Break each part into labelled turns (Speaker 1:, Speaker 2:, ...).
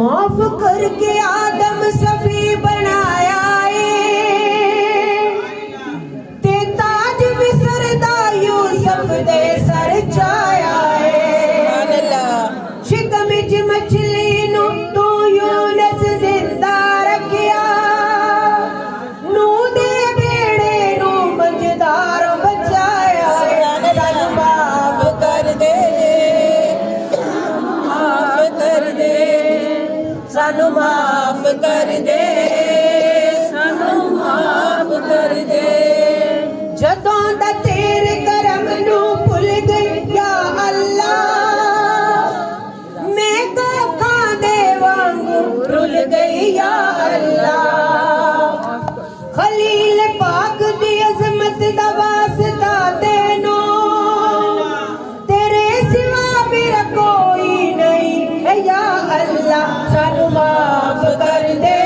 Speaker 1: माफ करके आदम सफी बनाया ते ताज विसरदा यूसुफ दे सर चाया शिकम च मछली नू तू यूनुस जिंदा रखिया नू दे बेड़े नू मझदार बचाया सानू माफ कर दे सानू माफ कर दे सानू माफ कर दे जदों दा तेरे करम नू भुल गई या अल्लाह मैं कखां दे वांगू रुल गई या अल्लाह खलील पाक दी अजमत दा वास्ता तेनू तेरे सिवा मेरा कोई नहीं है या अल्लाह सानू माफ कर दे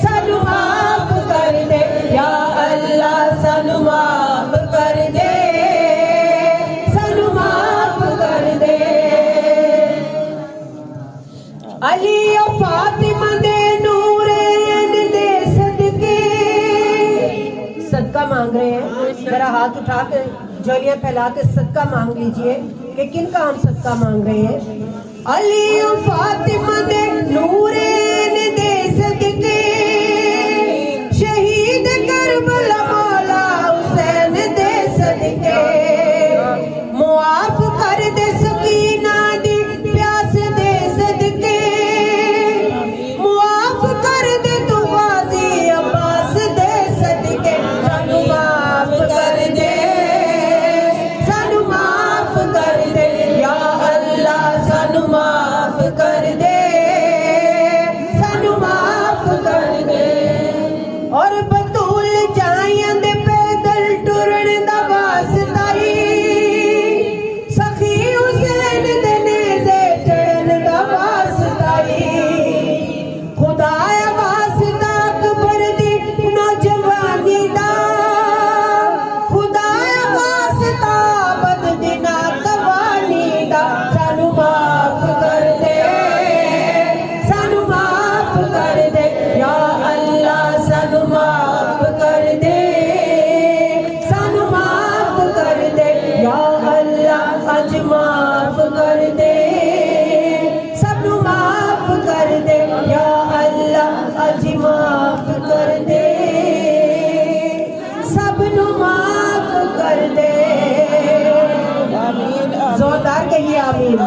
Speaker 1: सानू माफ कर दे या अल्लाह सानू माफ कर दे सानू माफ कर दे अली और फातिमा दे नूरैन दे सदके सदका मांग रहे हैं जरा हाथ उठा के झोलियां फैला के सदका मांग लीजिए कि किनका हम सदका मांग रहे हैं अली और फातिमा दे नूरैन दे सदके शहीद करबला मौला हुसैन दे सदके मुआफ कर दे सकीना दी प्यास दे सदके मुआफ कर दे तू गाजी अब्बास दे सदके सानू माफ कर दे सानू माफ कर दे या अल्लाह सानू माफ कर दे सानू माफ कर दे और बतूल जाइयां दे पैदल टुरन दा वास्ता सखी हुसैन दे नेज़े चढ़न दा वास्ता खुदाया वास्ता अकबर दी नौजवानी दा खुदाया वास्ता बद दी नातवानी दा सानू माफ कर दे सानू माफ कर दे या अल्लाह सानू माफ कर दे सानू माफ कर दे या अल्लाह अज माफ कर दे सबनू माफ कर दे या अल्लाह अज माफ कर दे सबनू माफ कर दे जोरदार कहिए आमीन।